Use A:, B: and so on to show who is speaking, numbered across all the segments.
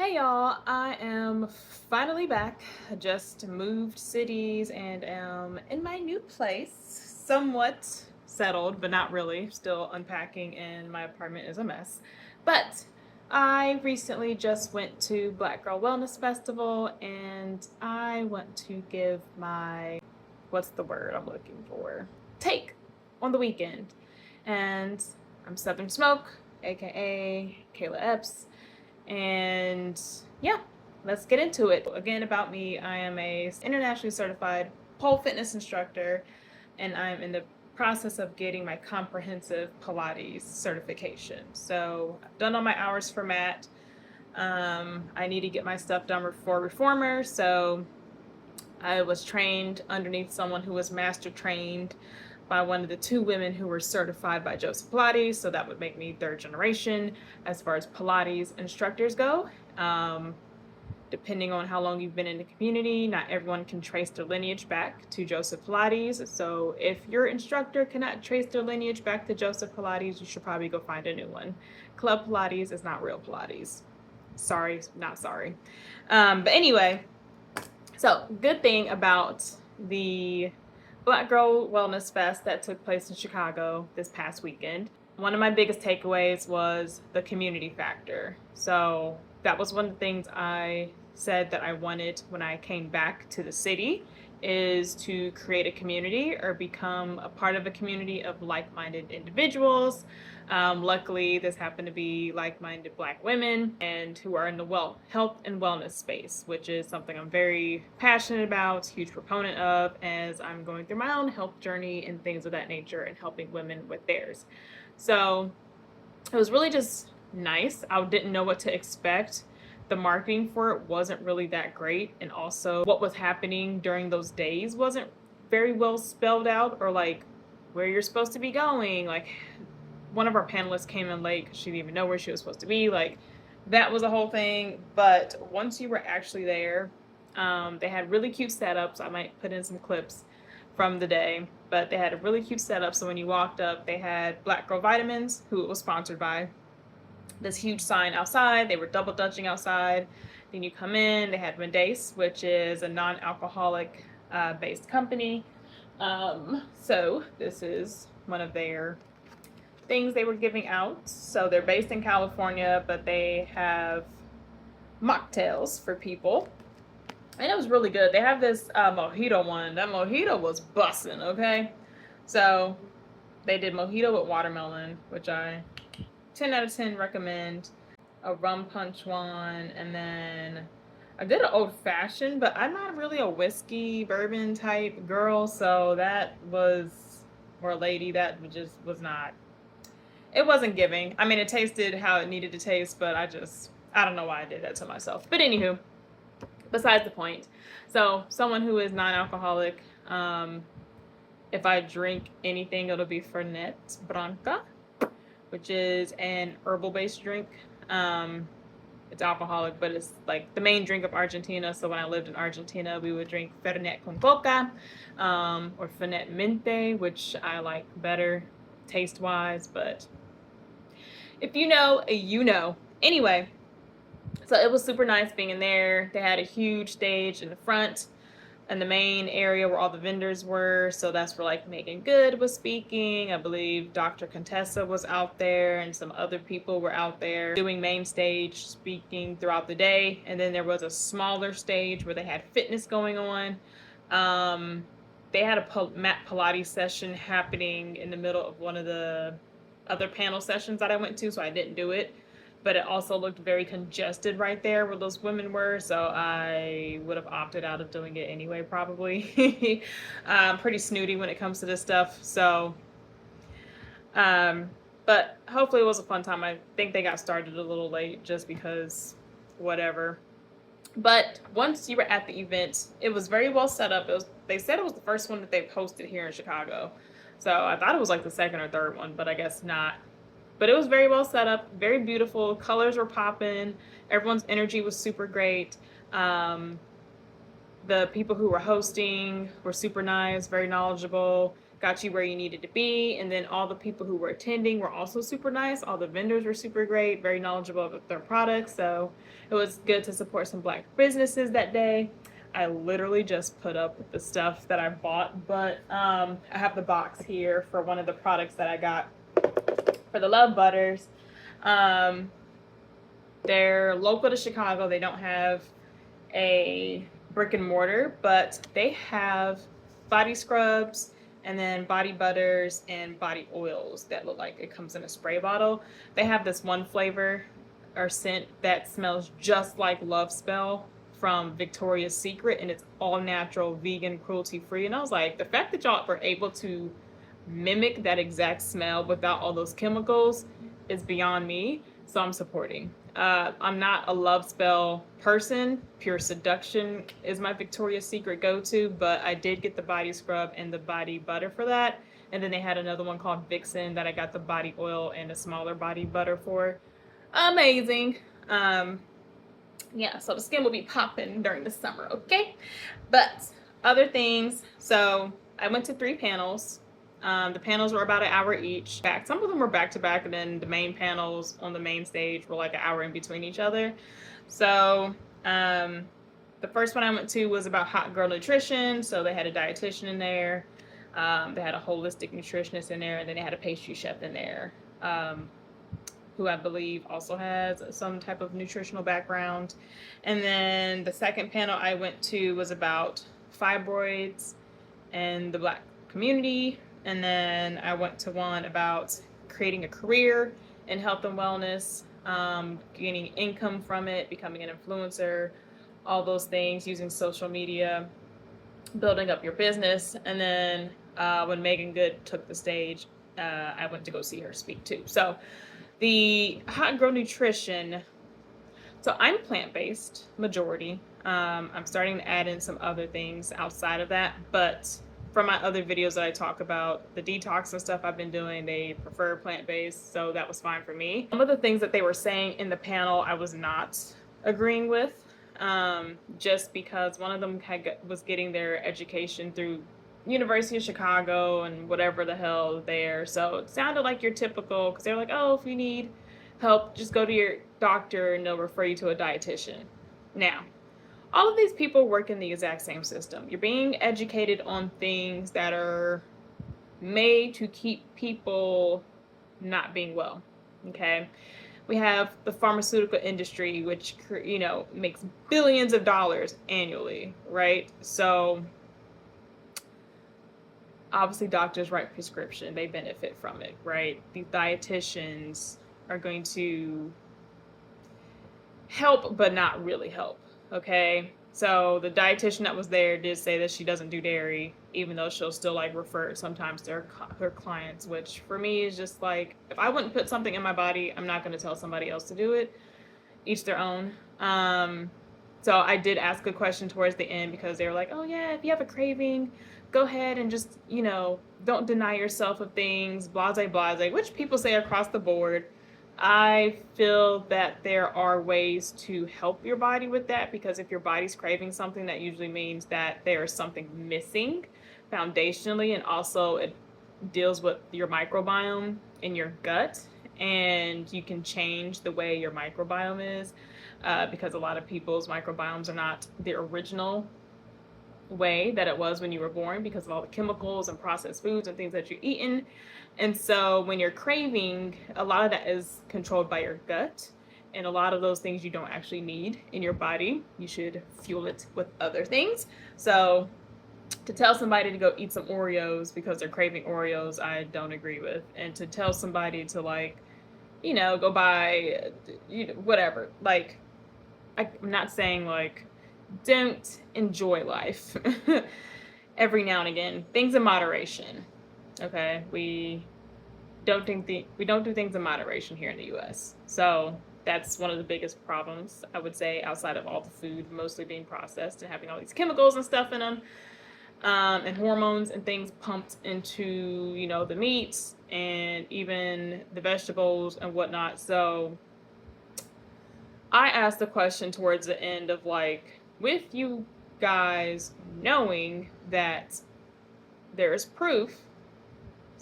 A: Hey y'all, I am finally back. I just moved cities and am in my new place, somewhat settled, but not really. Still unpacking, and my apartment is a mess. But I recently just went to Black Girl Wellness Festival and I want to give my, what's the word I'm looking for? Take on the weekend. And I'm Southern Smoke, aka Kayla Epps. And yeah, let's get into it. Again, about me, I am a internationally certified pole fitness instructor, and I'm in the process of getting my comprehensive Pilates certification. So I've done all my hours for Matt. I need to get my stuff done for reformer. So I was trained underneath someone who was master trained by one of the two women who were certified by Joseph Pilates. So that would make me third generation as far as Pilates instructors go. Um, Depending on how long you've been in the community, not everyone can trace their lineage back to Joseph Pilates. So if your instructor cannot trace their lineage back to Joseph Pilates, you should probably go find a new one. Club Pilates is not real Pilates. Sorry, not sorry. But anyway, so good thing about the Black Girl Wellness Fest that took place in Chicago this past weekend. One of my biggest takeaways was the community factor. So that was one of the things I said that I wanted when I came back to the city is to create a community or become a part of a community of like-minded individuals. Luckily, this happened to be like-minded Black women and who are in the health and wellness space, which is something I'm very passionate about, huge proponent of, as I'm going through my own health journey and things of that nature and helping women with theirs. So it was really just nice. I didn't know what to expect. The marketing for it wasn't really that great. And also, what was happening during those days wasn't very well spelled out or like where you're supposed to be going. Like, one of our panelists came in late because she didn't even know where she was supposed to be. Like, that was a whole thing. But once you were actually there, they had really cute setups. I might put in some clips from the day, but they had a really cute setup. So when you walked up, they had Black Girl Vitamins, who it was sponsored by, this huge sign outside. They were double dutching outside. Then you come in, they had Rendace, which is a non-alcoholic based company. So this is one of their things they were giving out. So they're based in California, but they have mocktails for people. And it was really good. They have this mojito one. That mojito was bussin', okay? So they did mojito with watermelon, which I 10 out of 10 recommend. A rum punch one, and then I did an old fashioned, but I'm not really a whiskey bourbon type girl, so that was, or a lady, that just was not, it wasn't giving. I mean, it tasted how it needed to taste, but I don't know why I did that to myself. But anywho, besides the point. So someone who is non-alcoholic, if I drink anything, it'll be Fernet Branca, which is an herbal-based drink. It's alcoholic, but it's like the main drink of Argentina. So when I lived in Argentina, we would drink Fernet con coca, or Fernet Mente, which I like better taste-wise. But if you know, you know. Anyway, so it was super nice being in there. They had a huge stage in the front and the main area where all the vendors were. So that's where like Megan Good was speaking. I believe Dr. Contessa was out there and some other people were out there doing main stage speaking throughout the day. And then there was a smaller stage where they had fitness going on. They had a mat Pilates session happening in the middle of one of the other panel sessions that I went to, so I didn't do it. But it also looked very congested right there where those women were, so I would have opted out of doing it anyway, probably. I'm pretty snooty when it comes to this stuff, so but hopefully it was a fun time. I think they got started a little late just because whatever. But once you were at the event, it was very well set up. They said it was the first one that they've hosted here in Chicago. So I thought it was like the second or third one, but I guess not. But it was very well set up, very beautiful. Colors were popping. Everyone's energy was super great. The people who were hosting were super nice, very knowledgeable. got you where you needed to be. And then all the people who were attending were also super nice. All the vendors were super great, very knowledgeable about their products. So it was good to support some Black businesses that day. I literally just put up the stuff that I bought, but I have the box here for one of the products that I got for the Love Butters. They're local to Chicago. They don't have a brick and mortar, but they have body scrubs and then body butters and body oils that look like it comes in a spray bottle. They have this one flavor or scent that smells just like Love Spell from Victoria's Secret, and it's all natural, vegan, cruelty free. And I was like, the fact that y'all were able to mimic that exact smell without all those chemicals is beyond me. So I'm supporting. I'm not a Love Spell person. Pure Seduction is my Victoria's Secret go-to, but I did get the body scrub and the body butter for that. And then they had another one called Vixen that I got the body oil and a smaller body butter for. Amazing. Yeah, so the skin will be popping during the summer, okay? But other things, so I went to 3 panels. The panels were about an hour each. Some of them were back to back, and then the main panels on the main stage were like an hour in between each other. So the first one I went to was about hot girl nutrition. So they had a dietitian in there. They had a holistic nutritionist in there, and then they had a pastry chef in there, who I believe also has some type of nutritional background. And then the second panel I went to was about fibroids and the Black community. And then I went to one about creating a career in health and wellness, gaining income from it, becoming an influencer, all those things, using social media, building up your business. And then when Megan Good took the stage, I went to go see her speak too. So the hot girl nutrition, so I'm plant-based majority. I'm starting to add in some other things outside of that, but from my other videos that I talk about, the detox and stuff I've been doing, they prefer plant-based, so that was fine for me. Some of the things that they were saying in the panel I was not agreeing with, just because one of them was getting their education through University of Chicago and whatever the hell there. So it sounded like your typical, because they're like, oh, if you need help, just go to your doctor and they'll refer you to a dietitian. Now, all of these people work in the exact same system. You're being educated on things that are made to keep people not being well, okay? We have the pharmaceutical industry, which, you know, makes billions of dollars annually, right? So obviously doctors write prescription, they benefit from it, right? These dietitians are going to help, but not really help, okay? So the dietitian that was there did say that she doesn't do dairy, even though she'll still like refer sometimes to her clients, which for me is just like, if I wouldn't put something in my body, I'm not going to tell somebody else to do it. Each their own. So I did ask a question towards the end because they were like, oh yeah, if you have a craving, go ahead and just, you know, don't deny yourself of things, blase, blase, which people say across the board. I feel that there are ways to help your body with that, because if your body's craving something, that usually means that there's something missing foundationally, and also it deals with your microbiome in your gut, and you can change the way your microbiome is, because a lot of people's microbiomes are not the original way that it was when you were born because of all the chemicals and processed foods and things that you're eating. And so when you're craving, a lot of that is controlled by your gut, and a lot of those things you don't actually need in your body. You should fuel it with other things. So to tell somebody to go eat some Oreos because they're craving Oreos, I don't agree with. And to tell somebody to, like, you know, go buy, you know, whatever, like, I'm not saying like don't enjoy life every now and again, things in moderation. Okay, we don't do things in moderation here in the US. So that's one of the biggest problems, I would say, outside of all the food mostly being processed and having all these chemicals and stuff in them, and hormones and things pumped into, you know, the meats and even the vegetables and whatnot. So I asked the question towards the end of, like, with you guys knowing that there is proof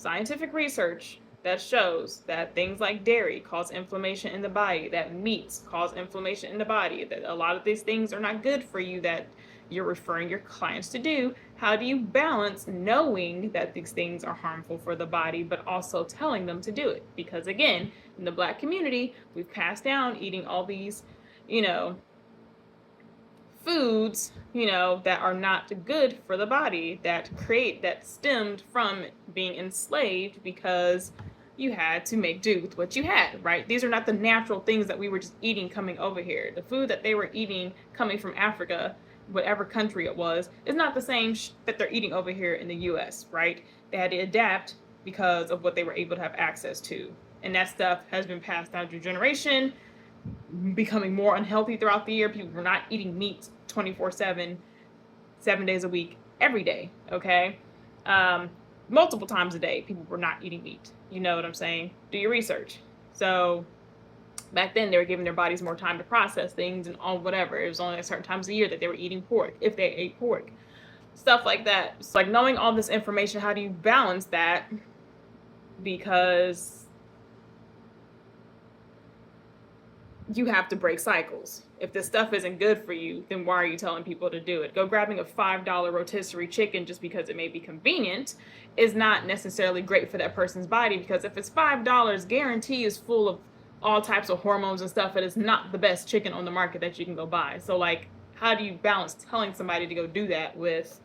A: scientific research that shows that things like dairy cause inflammation in the body, that meats cause inflammation in the body, that a lot of these things are not good for you that you're referring your clients to do. How do you balance knowing that these things are harmful for the body, but also telling them to do it? Because again, in the Black community, we've passed down eating all these, you know, foods, that are not good for the body, that stemmed from being enslaved because you had to make do with what you had, right? These are not the natural things that we were just eating coming over here. The food that they were eating coming from Africa, whatever country it was, is not the same that they're eating over here in the US, right? They had to adapt because of what they were able to have access to. And that stuff has been passed down through generation, becoming more unhealthy throughout the year. People were not eating meat 24/7, 7 days a week, every day, okay? Multiple times a day, people were not eating meat. You know what I'm saying? Do your research. So back then, they were giving their bodies more time to process things and all whatever. It was only at certain times of the year that they were eating pork, if they ate pork. Stuff like that. It's like knowing all this information, how do you balance that? Because you have to break cycles. If this stuff isn't good for you, then why are you telling people to do it? Go grabbing a $5 rotisserie chicken just because it may be convenient is not necessarily great for that person's body, because if it's $5, guarantee is full of all types of hormones and stuff. It is not the best chicken on the market that you can go buy. So like, how do you balance telling somebody to go do that with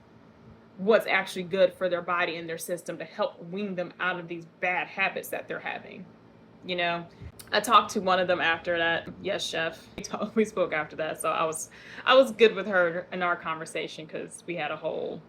A: what's actually good for their body and their system to help wean them out of these bad habits that they're having? I talked to one of them after that. Yes, chef. We spoke after that. So I was good with her in our conversation because we had a whole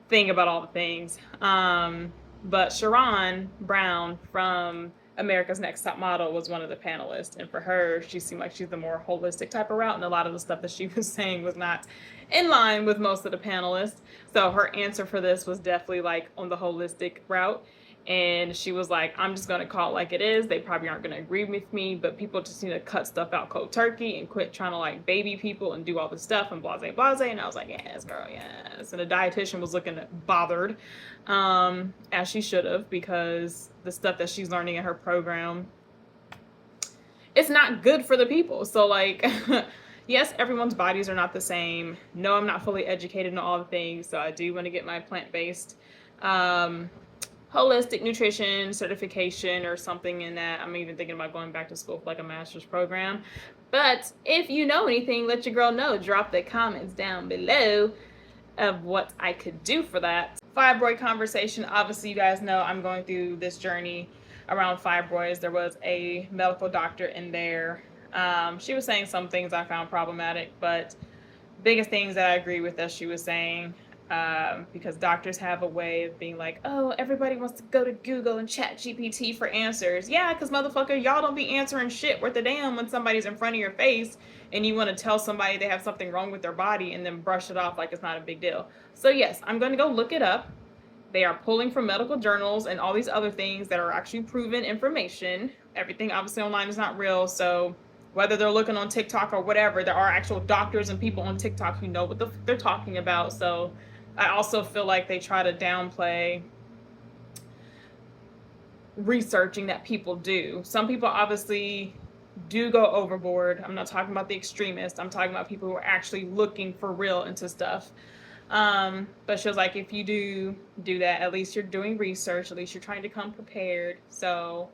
A: thing about all the things. But Sharon Brown from America's Next Top Model was one of the panelists. And for her, she seemed like she's the more holistic type of route. And a lot of the stuff that she was saying was not in line with most of the panelists. So her answer for this was definitely like on the holistic route. And she was like, I'm just going to call it like it is. They probably aren't going to agree with me, but people just need to cut stuff out cold turkey and quit trying to like baby people and do all this stuff and blase, blase. And I was like, yes, girl, yes. And the dietitian was looking bothered, as she should have, because the stuff that she's learning in her program, it's not good for the people. So like, yes, everyone's bodies are not the same. No, I'm not fully educated in all the things. So I do want to get my plant-based, holistic nutrition certification or something in that. I'm even thinking about going back to school for like a master's program. But if you know anything, let your girl know. Drop the comments down below of what I could do for that. Fibroid conversation. Obviously, you guys know I'm going through this journey around fibroids. There was a medical doctor in there. She was saying some things I found problematic, but biggest things that I agree with that she was saying, because doctors have a way of being like, oh, everybody wants to go to Google and chat GPT for answers. Yeah, because motherfucker, y'all don't be answering shit worth a damn when somebody's in front of your face and you want to tell somebody they have something wrong with their body and then brush it off like it's not a big deal. So yes, I'm going to go look it up. They are pulling from medical journals and all these other things that are actually proven information. Everything obviously online is not real, so whether they're looking on TikTok or whatever, there are actual doctors and people on TikTok who know what they're talking about. So I also feel like they try to downplay researching that people do. Some people obviously do go overboard. I'm not talking about the extremists. I'm talking about people who are actually looking for real into stuff. But she was like, if you do that, at least you're doing research. At least you're trying to come prepared. So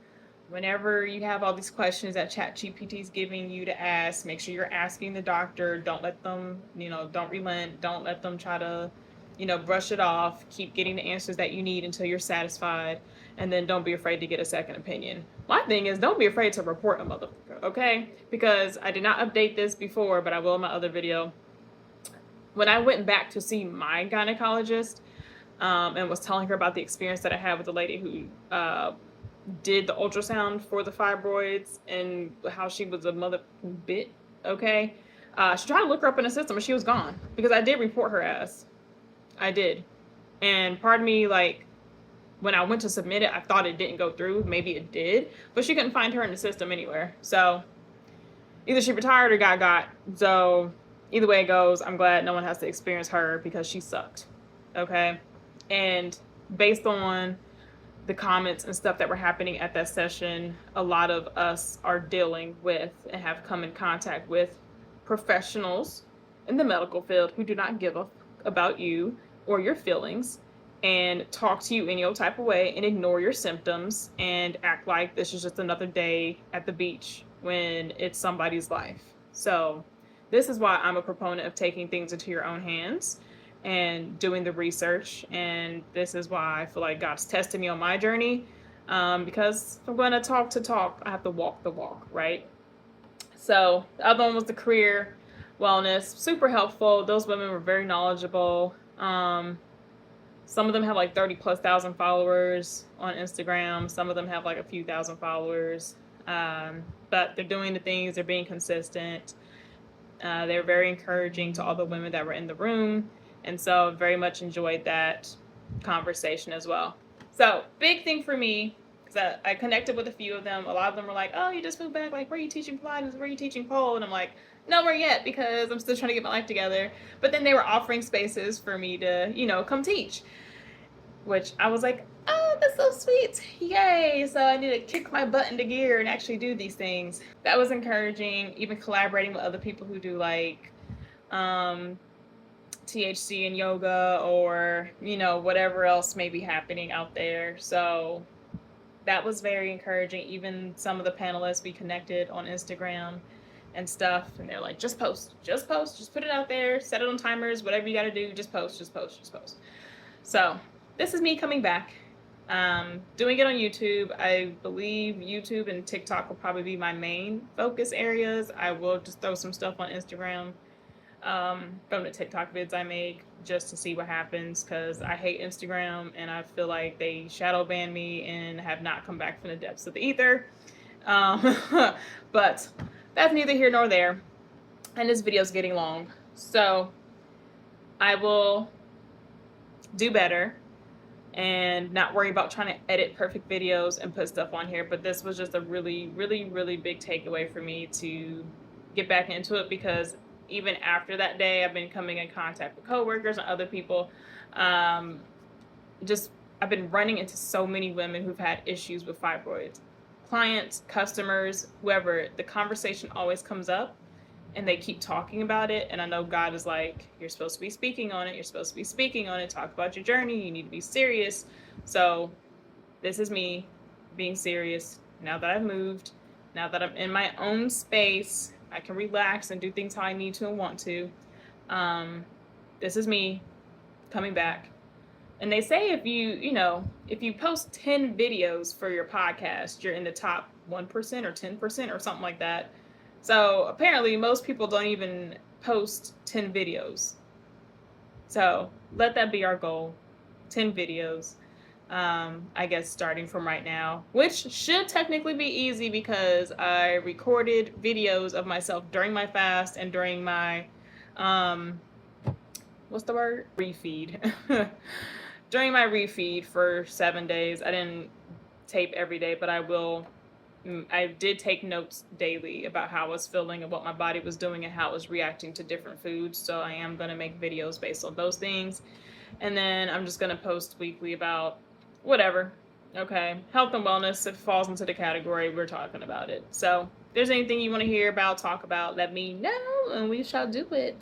A: whenever you have all these questions that ChatGPT is giving you to ask, make sure you're asking the doctor. Don't let them, don't relent. Don't let them try to brush it off. Keep getting the answers that you need until you're satisfied. And then don't be afraid to get a second opinion. My thing is, don't be afraid to report a motherfucker, okay? Because I did not update this before, but I will in my other video. When I went back to see my gynecologist, and was telling her about the experience that I had with the lady who did the ultrasound for the fibroids and how she was a mother bit, okay? She tried to look her up in the system, and she was gone. Because I did report her ass. I did. And part of me, like, when I went to submit it, I thought it didn't go through. Maybe it did. But she couldn't find her in the system anywhere. So either she retired or got. So either way it goes, I'm glad no one has to experience her because she sucked. Okay? And based on the comments and stuff that were happening at that session, a lot of us are dealing with and have come in contact with professionals in the medical field who do not give a about you or your feelings and talk to you any old type of way and ignore your symptoms and act like this is just another day at the beach when it's somebody's life. So this is why I'm a proponent of taking things into your own hands and doing the research. And this is why I feel like God's tested me on my journey, because if I'm going to talk, I have to walk the walk, right? So the other one was the career wellness, super helpful. Those women were very knowledgeable. Some of them have like 30 plus thousand followers on Instagram. Some of them have like a few thousand followers. But they're doing the things, they're being consistent. They were very encouraging to all the women that were in the room. And so very much enjoyed that conversation as well. So big thing for me, because I connected with a few of them. A lot of them were like, oh, you just moved back. Like, where are you teaching Pilates? Where are you teaching pole? And I'm like, nowhere yet, because I'm still trying to get my life together. But then they were offering spaces for me to, you know, come teach, which I was like, oh, that's so sweet. Yay. So I need to kick my butt into gear and actually do these things. That was encouraging. Even collaborating with other people who do like THC and yoga, or, you know, whatever else may be happening out there. So that was very encouraging. Even some of the panelists we connected on Instagram and stuff, and they're like, just post, just put it out there, set it on timers, whatever you got to do, just post. So this is me coming back, doing it on YouTube. I believe YouTube and TikTok will probably be my main focus areas. I will just throw some stuff on Instagram from the TikTok vids I make, just to see what happens, because I hate Instagram and I feel like they shadow ban me and have not come back from the depths of the ether. But that's neither here nor there, and this video is getting long, so I will do better and not worry about trying to edit perfect videos and put stuff on here. But this was just a really big takeaway for me to get back into it, because even after that day, I've been coming in contact with coworkers and other people. I've been running into so many women who've had issues with fibroids. Clients, customers, whoever, the conversation always comes up and they keep talking about it. And I know God is like, you're supposed to be speaking on it. You're supposed to be speaking on it. Talk about your journey. You need to be serious. So this is me being serious. Now that I've moved, now that I'm in my own space, I can relax and do things how I need to and want to. This is me coming back. And they say if you post 10 videos for your podcast, you're in the top 1% or 10% or something like that. So apparently most people don't even post 10 videos. So let that be our goal, 10 videos. I guess starting from right now, which should technically be easy, because I recorded videos of myself during my fast and during my, refeed. During my refeed for 7 days. I didn't tape every day, but I did take notes daily about how I was feeling and what my body was doing and how it was reacting to different foods. So I am going to make videos based on those things. And then I'm just going to post weekly about whatever. Okay. Health and wellness, if it falls into the category, we're talking about it. So if there's anything you want to hear about, talk about, let me know, and we shall do it.